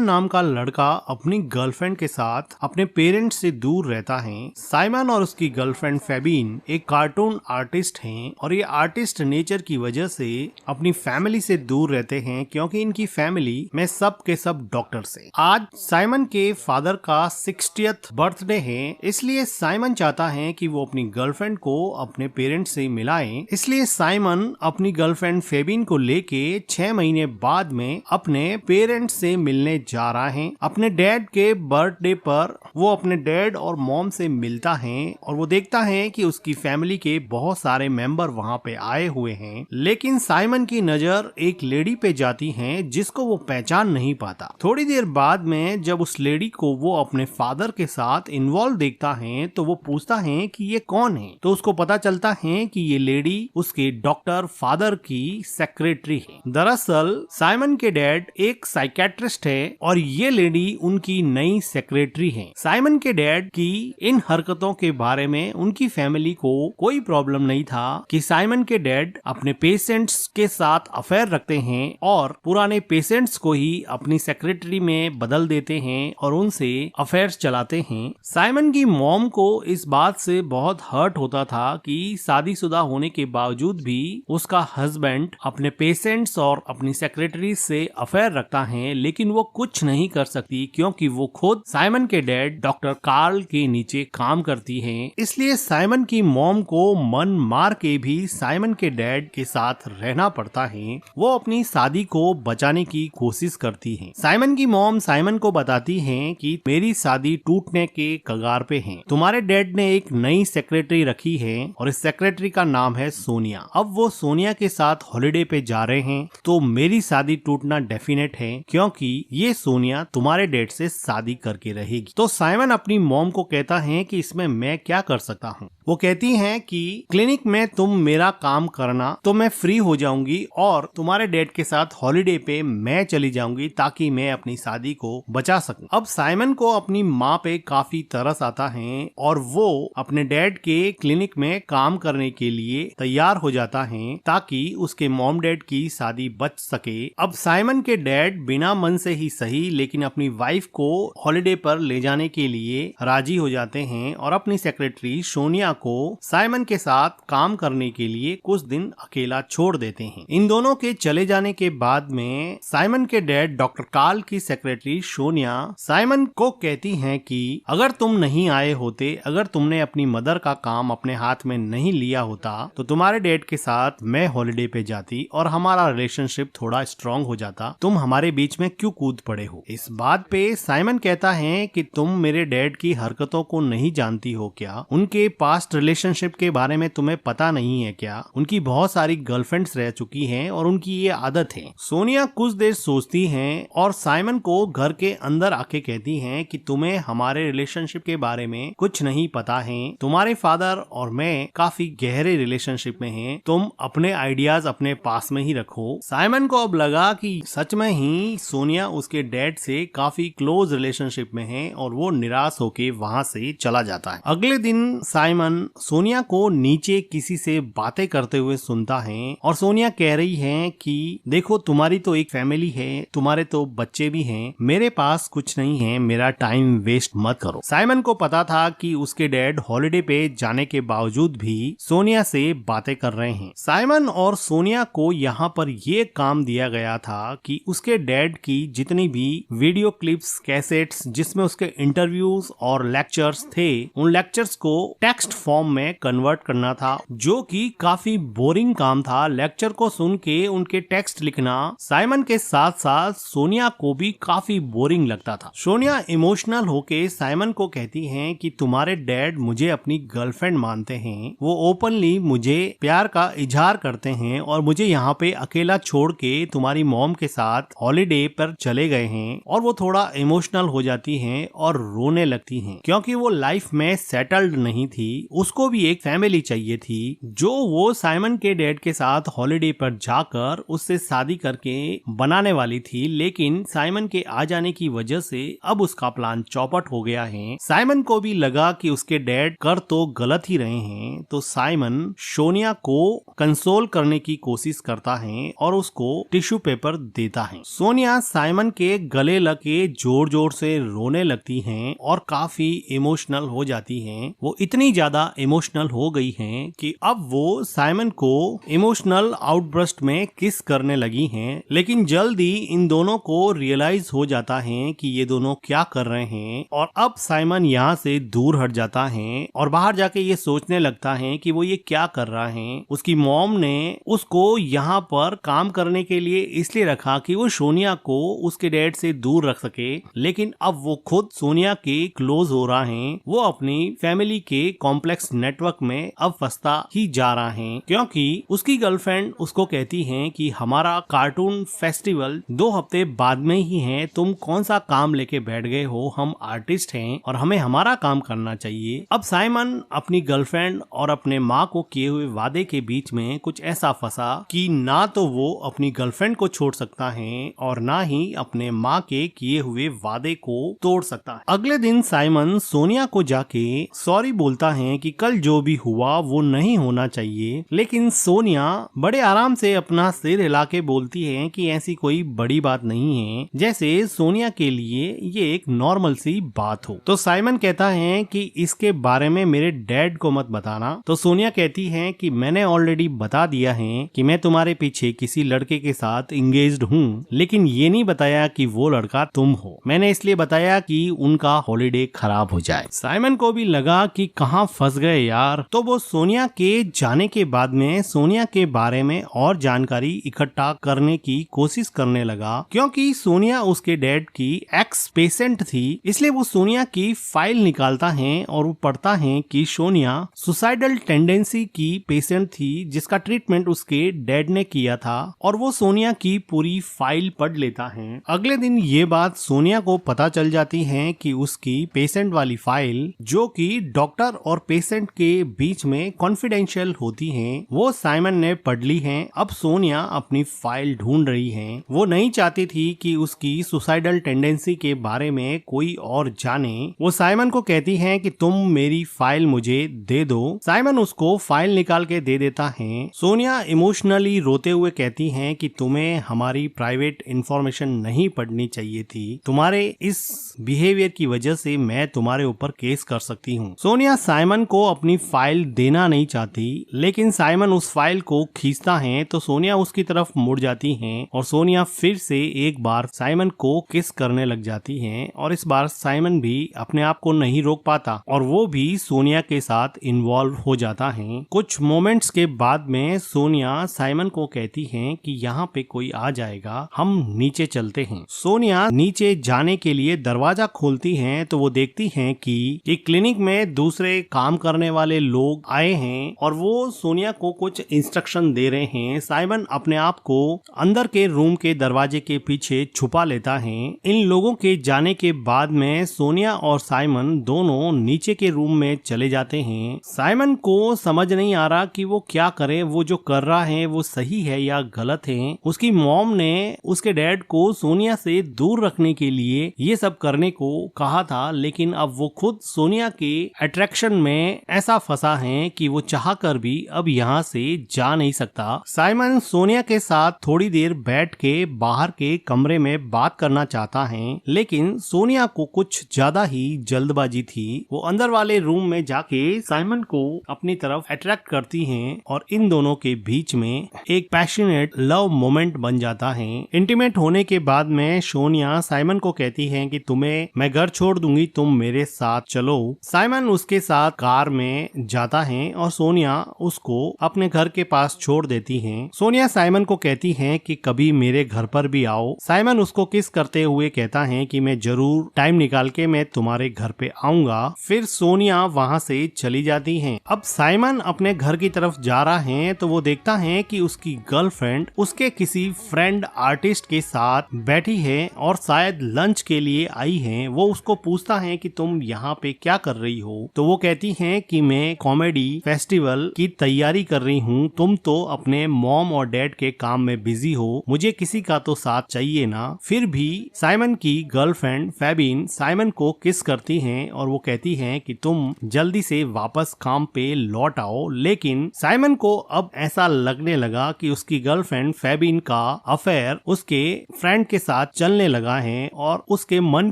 नाम का लड़का अपनी गर्लफ्रेंड के साथ अपने पेरेंट्स से दूर रहता है। साइमन और उसकी गर्लफ्रेंड फेबिन एक कार्टून आर्टिस्ट हैं और ये आर्टिस्ट नेचर की वजह से अपनी फैमिली से दूर रहते हैं क्योंकि इनकी फैमिली में सब के सब डॉक्टर्स हैं। आज साइमन के फादर का 60th बर्थडे है, इसलिए साइमन चाहता है कि वो अपनी गर्लफ्रेंड को अपने पेरेंट्स से मिलाए। इसलिए साइमन अपनी गर्लफ्रेंड फेबिन को लेके 6 महीने बाद में अपने पेरेंट्स से मिलने जा रहा है। अपने डैड के बर्थडे पर वो अपने डैड और मॉम से मिलता है और वो देखता है कि उसकी फैमिली के बहुत सारे मेंबर वहाँ पे आए हुए हैं, लेकिन साइमन की नजर एक लेडी पे जाती है जिसको वो पहचान नहीं पाता। थोड़ी देर बाद में जब उस लेडी को वो अपने फादर के साथ इन्वॉल्व देखता है तो वो पूछता है कि ये कौन है, तो उसको पता चलता है कि ये लेडी उसके डॉक्टर फादर की सेक्रेटरी है। दरअसल साइमन के डैड एक साइकेट्रिस्ट है और ये लेडी उनकी नई सेक्रेटरी है। साइमन के डैड की इन हरकतों के बारे में उनकी फैमिली को कोई प्रॉब्लम नहीं था कि साइमन के डैड अपने पेशेंट्स के साथ अफेयर रखते हैं और पुराने पेशेंट्स को ही अपनी सेक्रेटरी में बदल देते हैं और उनसे अफेयर्स चलाते हैं। साइमन की मॉम को इस बात से बहुत हर्ट होता था कि शादीशुदा होने के बावजूद भी उसका हस्बैंड अपने पेशेंट्स और अपनी सेक्रेटरी से अफेयर रखता है, लेकिन वो कुछ नहीं कर सकती क्योंकि वो खुद साइमन के डैड डॉक्टर कार्ल के नीचे काम करती है। इसलिए साइमन की मॉम को मन मार के भी साइमन के डैड के साथ रहना पड़ता है। वो अपनी शादी को बचाने की कोशिश करती है। साइमन की मॉम साइमन को बताती है कि मेरी शादी टूटने के कगार पे है। तुम्हारे डैड ने एक नई सेक्रेटरी रखी है और इस सेक्रेटरी का नाम है सोनिया। अब वो सोनिया के साथ हॉलिडे पे जा रहे हैं तो मेरी शादी टूटना डेफिनेट है क्योंकि ये सोनिया तुम्हारे डैड से शादी करके रहेगी। तो साइमन अपनी मॉम को कहता है कि इसमें मैं क्या कर सकता हूँ। वो कहती हैं कि क्लिनिक में तुम मेरा काम करना तो मैं फ्री हो जाऊंगी और तुम्हारे डैड के साथ हॉलिडे पे मैं चली जाऊंगी ताकि मैं अपनी शादी को बचा सकूं। अब साइमन को अपनी माँ पे काफी तरस आता है और वो अपने डैड के क्लिनिक में काम करने के लिए तैयार हो जाता है ताकि उसके मॉम डैड की शादी बच सके। अब साइमन के डैड बिना मन से ही सही लेकिन अपनी वाइफ को हॉलिडे पर ले जाने के लिए राजी हो जाते हैं और अपनी सेक्रेटरी सोनिया को साइमन के साथ काम करने के लिए कुछ दिन अकेला छोड़ देते हैं। इन दोनों के चले जाने के बाद में साइमन के डैड डॉक्टर कार्ल की सेक्रेटरी सोनिया साइमन को कहती हैं कि अगर तुम नहीं आए होते, अगर तुमने अपनी मदर का काम अपने हाथ में नहीं लिया होता तो तुम्हारे डैड के साथ मैं हॉलिडे पे जाती और हमारा रिलेशनशिप थोड़ा स्ट्रॉन्ग हो जाता। तुम हमारे बीच में क्यों कूद पड़े हो। इस बात पे साइमन कहता है कि तुम मेरे डैड की हरकतों को नहीं जानती हो क्या, उनके पास्ट रिलेशनशिप के बारे में तुम्हें पता नहीं है क्या, उनकी बहुत सारी गर्लफ्रेंड्स रह चुकी हैं और उनकी ये आदत है। सोनिया कुछ देर सोचती हैं और साइमन को घर के अंदर आके कहती हैं कि तुम्हें हमारे रिलेशनशिप के बारे में कुछ नहीं पता है, तुम्हारे फादर और मैं काफी गहरे रिलेशनशिप में हैं, तुम अपने आइडियाज अपने पास में ही रखो। साइमन को अब लगा कि सच में ही सोनिया उसके डैड से काफी क्लोज रिलेशनशिप में है और वो निराश होके वहाँ से चला जाता है। अगले दिन साइमन सोनिया को नीचे किसी से बातें करते हुए सुनता है और सोनिया कह रही है कि देखो तुम्हारी तो एक फैमिली है, तुम्हारे तो बच्चे भी हैं, मेरे पास कुछ नहीं है, मेरा टाइम वेस्ट मत करो। साइमन को पता था कि उसके डैड हॉलिडे पे जाने के बावजूद भी सोनिया से बातें कर रहे हैं। साइमन और सोनिया को यहाँ पर ये काम दिया गया था कि उसके डैड की जितनी भी वीडियो क्लिप्स, कैसेट्स जिसमें उसके इंटरव्यूज और लेक्चर्स थे, उन लेक्चर्स को टेक्स्ट फॉर्म में कन्वर्ट करना था, जो कि काफी बोरिंग काम था। लेक्चर को सुन के उनके टेक्स्ट लिखना साइमन के साथ साथ सोनिया को भी काफी बोरिंग लगता था। सोनिया इमोशनल होके साइमन को कहती हैं कि तुम्हारे डैड मुझे अपनी गर्लफ्रेंड मानते हैं, वो ओपनली मुझे प्यार का इजहार करते हैं और मुझे यहाँ पे अकेला छोड़ के तुम्हारी मॉम के साथ हॉलिडे पर चले गए हैं। और वो थोड़ा इमोशनल हो जाती हैं और रोने लगती हैं क्योंकि वो लाइफ में सेटल्ड नहीं थी, उसको भी एक फैमिली चाहिए थी जो वो साइमन के डैड के साथ हॉलिडे पर जाकर उससे शादी करके बनाने वाली थी, लेकिन साइमन के आ जाने की वजह से अब उसका प्लान चौपट हो गया है। साइमन को भी लगा कि उसके डैड कर तो गलत ही रहे हैं, तो साइमन सोनिया को कंसोल करने की कोशिश करता है और उसको टिश्यू पेपर देता है। सोनिया साइमन के उसके गले लग के जोर जोर से रोने लगती हैं और काफी इमोशनल हो जाती हैं। वो इतनी ज्यादा इमोशनल हो गई हैं कि अब वो साइमन को इमोशनल आउटबर्स्ट में किस करने लगी हैं। लेकिन जल्दी इन दोनों को रियलाइज हो जाता है कि ये दोनों क्या कर रहे हैं और अब साइमन यहाँ से दूर हट जाता है और बाहर जाके ये सोचने लगता है कि वो ये क्या कर रहा है। उसकी मॉम ने उसको यहाँ पर काम करने के लिए इसलिए रखा कि वो सोनिया को उसके डैड से दूर रख सके, लेकिन अब वो खुद सोनिया के क्लोज हो रहा है। वो अपनी फैमिली के कॉम्प्लेक्स नेटवर्क में अब फंसता ही जा रहा है, क्योंकि उसकी गर्लफ्रेंड उसको कहती है कि हमारा कार्टून फेस्टिवल 2 हफ्ते बाद में ही है, तुम कौन सा काम लेके बैठ गए हो, हम आर्टिस्ट हैं और हमें हमारा काम करना चाहिए। अब साइमन अपनी गर्लफ्रेंड और अपने माँ को किए हुए वादे के बीच में कुछ ऐसा फंसा कि ना तो वो अपनी गर्लफ्रेंड को छोड़ सकता है और ना ही अपने माँ के किए हुए वादे को तोड़ सकता है। अगले दिन साइमन सोनिया को जाके सॉरी बोलता है कि कल जो भी हुआ वो नहीं होना चाहिए, लेकिन सोनिया बड़े आराम से अपना सिर हिला के बोलती है कि ऐसी कोई बड़ी बात नहीं है, जैसे सोनिया के लिए ये एक नॉर्मल सी बात हो। तो साइमन कहता है कि इसके बारे में मेरे डैड को मत बताना। तो सोनिया कहती है कि मैंने ऑलरेडी बता दिया है कि मैं तुम्हारे पीछे किसी लड़के के साथ इंगेज्ड हूँ, लेकिन ये नहीं बताया कि वो लड़का तुम हो। मैंने इसलिए बताया कि उनका हॉलिडे खराब हो जाए। साइमन को भी लगा कि कहाँ फंस गए यार। तो वो सोनिया के जाने के बाद में सोनिया के बारे में और जानकारी इकट्ठा करने की कोशिश करने लगा, क्योंकि सोनिया उसके डैड की एक्स पेशेंट थी। इसलिए वो सोनिया की फाइल निकालता है और वो पढ़ता है कि सोनिया सुसाइडल टेंडेंसी की पेशेंट थी, जिसका ट्रीटमेंट उसके डैड ने किया था, और वो सोनिया की पूरी फाइल पढ़ लेता है। अगले दिन ये बात सोनिया को पता चल जाती है कि उसकी पेशेंट वाली फाइल, जो कि डॉक्टर और पेशेंट के बीच में कॉन्फिडेंशियल होती है, वो साइमन ने पढ़ ली है। अब सोनिया अपनी फाइल ढूंढ रही है। वो नहीं चाहती थी कि उसकी सुसाइडल टेंडेंसी के बारे में कोई और जाने। वो साइमन को कहती है कि तुम मेरी फाइल मुझे दे दो। साइमन उसको फाइल निकाल के दे देता है। सोनिया इमोशनली रोते हुए कहती है कि तुम्हें हमारी प्राइवेट इंफॉर्मेशन नहीं पढ़नी चाहिए थी, तुम्हारे इस बिहेवियर की वजह से मैं तुम्हारे ऊपर केस कर सकती हूँ। सोनिया साइमन को अपनी फाइल देना नहीं चाहती, लेकिन साइमन उस फाइल को खींचता है तो सोनिया उसकी तरफ मुड़ जाती है और सोनिया फिर से एक बार साइमन को किस करने लग जाती है, और इस बार साइमन भी अपने आप को नहीं रोक पाता और वो भी सोनिया के साथ इन्वॉल्व हो जाता है। कुछ मोमेंट्स के बाद में सोनिया साइमन को कहती है कि यहाँ पे कोई आ जाएगा, हम नीचे चलते हैं। सोनिया नीचे जाने के लिए दरवाजा खोलती है तो वो देखती है कि क्लिनिक में दूसरे काम करने वाले लोग आए हैं और वो सोनिया को कुछ इंस्ट्रक्शन दे रहे हैं। साइमन अपने आप को अंदर के रूम के दरवाजे के पीछे छुपा लेता है। इन लोगों के जाने के बाद में सोनिया और साइमन दोनों नीचे के रूम में चले जाते हैं। साइमन को समझ नहीं आ रहा कि वो क्या करे, वो जो कर रहा है वो सही है या गलत है। उसकी मॉम ने उसके डैड को सोनिया से दूर रखने के लिए ये सब करने को कहा था, लेकिन अब वो खुद सोनिया के अट्रैक्शन में ऐसा फंसा है कि वो चाहकर भी अब यहाँ से जा नहीं सकता। साइमन सोनिया के साथ थोड़ी देर बैठ के बाहर के कमरे में बात करना चाहता है, लेकिन सोनिया को कुछ ज्यादा ही जल्दबाजी थी। वो अंदर वाले रूम में जाके साइमन को अपनी तरफ अट्रैक्ट करती हैं और इन दोनों के बीच में एक पैशनेट लव मोमेंट बन जाता है। इंटीमेट होने के बाद में सोनिया साइमन को कहती है कि तुम्हें मैं घर छोड़ दूंगी, तुम मेरे साथ चलो। साइमन उसके साथ कार में जाता है और सोनिया उसको अपने घर के पास छोड़ देती है। सोनिया साइमन को कहती है कि कभी मेरे घर पर भी आओ। साइमन उसको किस करते हुए कहता है कि मैं जरूर टाइम निकाल के मैं तुम्हारे घर पे आऊंगा। फिर सोनिया वहाँ से चली जाती है। अब साइमन अपने घर की तरफ जा रहा है तो वो देखता है कि उसकी गर्लफ्रेंड उसके किसी फ्रेंड आर्टिस्ट के साथ बैठी है और शायद लंच के लिए आई है। वो उसको पूछता है कि तुम यहाँ पे क्या कर रही हो, तो वो कहती है कि मैं कॉमेडी फेस्टिवल की तैयारी कर रही हूँ, तुम तो अपने मॉम और डैड के काम में बिजी हो, मुझे किसी का तो साथ चाहिए ना। फिर भी साइमन की गर्लफ्रेंड फेबिन साइमन को किस करती है और वो कहती है कि तुम जल्दी से वापस काम पे लौट आओ। लेकिन साइमन को अब ऐसा लगने लगा कि उसकी गर्लफ्रेंड फेबिन का अफेयर उसके फ्रेंड के साथ साथ चलने लगा है और उसके मन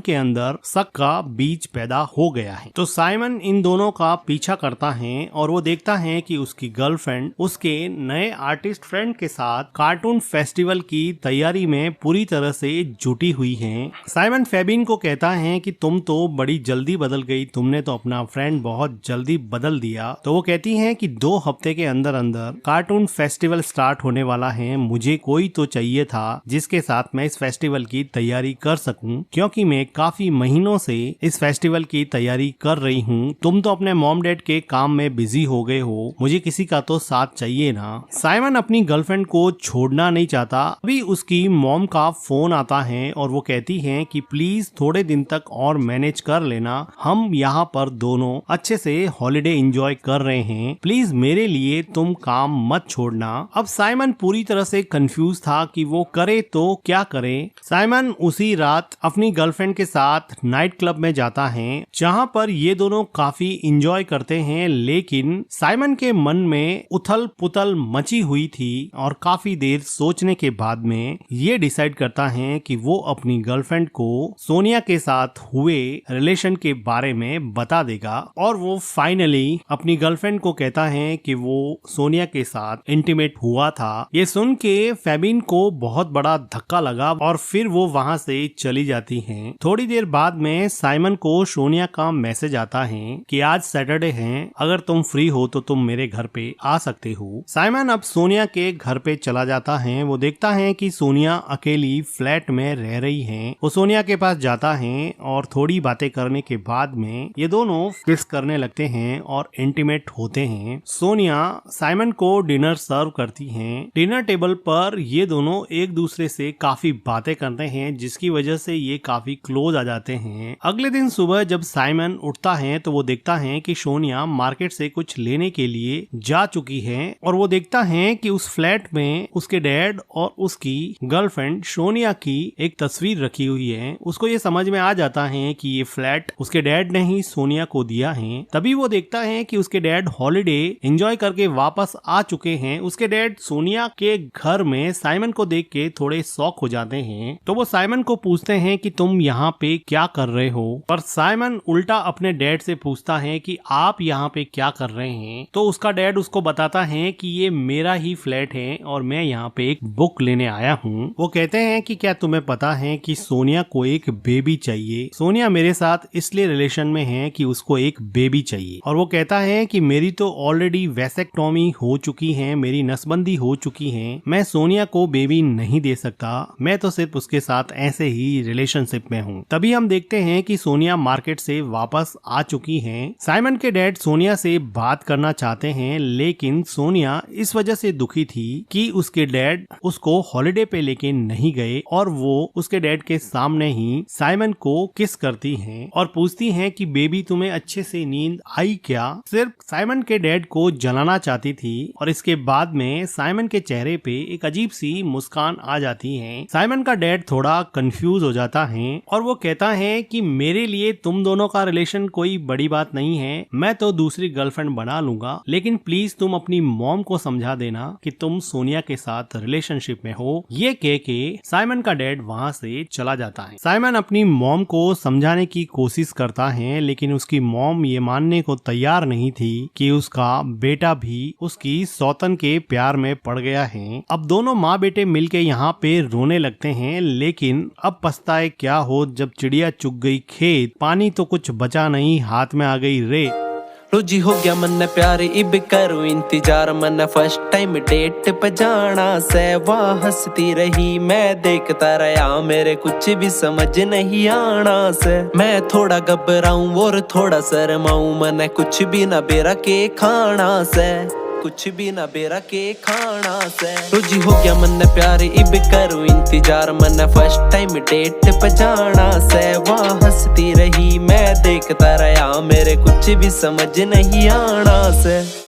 के अंदर शक का बीज पैदा हो गया है। तो साइमन इन दोनों का पीछा करता है और वो देखता है कि उसकी गर्लफ्रेंड उसके नए आर्टिस्ट फ्रेंड के साथ कार्टून फेस्टिवल की तैयारी में पूरी तरह से जुटी हुई है। साइमन फेबिन को कहता है कि तुम तो बड़ी जल्दी बदल गई, तुमने तो अपना फ्रेंड बहुत जल्दी बदल दिया। तो वो कहती है कि 2 हफ्ते के अंदर अंदर कार्टून फेस्टिवल स्टार्ट होने वाला है, मुझे कोई तो चाहिए था जिसके साथ मैं इस फेस्टिवल की तैयारी कर सकूं, क्योंकि मैं काफी महीनों से इस फेस्टिवल की तैयारी कर रही हूं। तुम तो अपने मॉम डैड के काम में बिजी हो गए हो, मुझे किसी का तो साथ चाहिए ना। साइमन अपनी गर्लफ्रेंड को छोड़ना नहीं चाहता। अभी उसकी मॉम का फोन आता है और वो कहती है कि प्लीज थोड़े दिन तक और मैनेज कर लेना, हम यहाँ पर दोनों अच्छे से हॉलिडे एंजॉय कर रहे हैं, प्लीज मेरे लिए तुम काम मत छोड़ना। अब साइमन पूरी तरह से कंफ्यूज था कि वो करे तो क्या करे। साइमन उसी रात अपनी गर्लफ्रेंड के साथ नाइट क्लब में जाता है, जहाँ पर ये दोनों काफी एंजॉय करते हैं, लेकिन साइमन के मन में उथल पुथल मची हुई थी और काफी देर सोचने के बाद में ये डिसाइड करता है कि वो अपनी गर्लफ्रेंड को सोनिया के साथ हुए रिलेशन के बारे में बता देगा। और वो फाइनली अपनी गर्लफ्रेंड को कहता है कि वो सोनिया के साथ इंटीमेट हुआ था। ये सुन के फेबिन को बहुत बड़ा धक्का लगा और फिर वो वहाँ से चली जाती हैं। थोड़ी देर बाद में साइमन को सोनिया का मैसेज आता है कि आज सैटरडे है, अगर तुम फ्री हो तो तुम मेरे घर पे आ सकते हो। साइमन अब सोनिया के घर पे चला जाता है। वो देखता है कि सोनिया अकेली फ्लैट में रह रही है। वो सोनिया के पास जाता है और थोड़ी बातें करने के बाद में ये दोनों किस करने लगते हैं और इंटीमेट होते हैं। सोनिया साइमन को डिनर सर्व करती हैं। डिनर टेबल पर ये दोनों एक दूसरे से काफी बातें करते हैं, जिसकी वजह से ये काफी क्लोज आ जाते हैं। अगले दिन सुबह जब साइमन उठता है तो वो देखता है कि सोनिया मार्केट से कुछ लेने के लिए जा चुकी है और वो देखता है कि उस फ्लैट में उसके डैड और उसकी गर्लफ्रेंड सोनिया की एक तस्वीर रखी हुई है। उसको ये समझ में आ जाता है कि ये फ्लैट उसके डैड ने ही सोनिया को दिया है। तभी वो देखता है कि उसके डैड हॉलिडे एंजॉय करके वापस आ चुके हैं। उसके डैड सोनिया के घर में साइमन को देख के थोड़े शॉक हो जाते हैं। तो वो साइमन को पूछते हैं कि तुम यहाँ पे क्या कर रहे हो, पर साइमन उल्टा अपने डैड से पूछता है कि आप यहाँ पे क्या कर रहे हैं। तो उसका डैड उसको बताता है कि ये मेरा ही फ्लैट है और मैं यहाँ पे एक बुक लेने आया हूँ। वो कहते हैं कि क्या तुम्हें पता है कि सोनिया को एक बेबी चाहिए। सोनिया मेरे साथ इसलिए रिलेशन में है कि उसको एक बेबी चाहिए। और वो कहता है कि मेरी तो ऑलरेडी वैसेक्टोमी हो चुकी है, मेरी नसबंदी हो चुकी है, मैं सोनिया को बेबी नहीं दे सकता, मैं तो सिर्फ उसके साथ ऐसे ही रिलेशनशिप में हूँ। तभी हम देखते हैं कि सोनिया मार्केट से वापस आ चुकी है। साइमन के डैड सोनिया से बात करना चाहते हैं, लेकिन सोनिया इस वजह से दुखी थी कि उसके डैड उसको हॉलिडे पे लेके नहीं गए और वो उसके डैड के सामने ही साइमन को किस करती हैं और पूछती हैं कि बेबी तुम्हें अच्छे से नींद आई क्या। सिर्फ साइमन के डैड को जलाना चाहती थी और इसके बाद में साइमन के चेहरे पे एक अजीब सी मुस्कान आ जाती है। साइमन का डैड थोड़ा कंफ्यूज हो जाता है और वो कहता है कि मेरे लिए तुम दोनों का रिलेशन कोई बड़ी बात नहीं है, मैं तो दूसरी गर्लफ्रेंड बना लूंगा, लेकिन प्लीज तुम अपनी मॉम को समझा देना कि तुम सोनिया के साथ रिलेशनशिप में हो। ये कह के साइमन का डैड वहाँ से चला जाता है। साइमन अपनी मॉम को समझाने की कोशिश करता है, लेकिन उसकी मॉम ये मानने को तैयार नहीं थी कि उसका बेटा भी उसकी सौतन के प्यार में पड़ गया है। अब दोनों माँ बेटे मिलके यहाँ पे रोने लगते हैं, लेकिन अब पछताए क्या हो जब चिड़िया चुग गई खेत, पानी तो कुछ बचा नहीं, हाथ में आ गई रेत। रोजी हो गया मन प्यार इब करूं इंतजार, मन फर्स्ट टाइम डेट पे जाना से वहाँ हंसती रही, मैं देखता रहा मेरे कुछ भी समझ नहीं आना से। मैं थोड़ा घबराऊं और थोड़ा शर्माऊं, मन कुछ भी ना बेरा के खाना से, कुछ भी ना बेरा के खाना से। रोजी हो गया मन प्यार इब करूं इंतजार, मन फर्स्ट टाइम डेट पे जाना से वहाँ हंसती रही, मैं देखता रहा मेरे कुछ भी समझ नहीं आना से।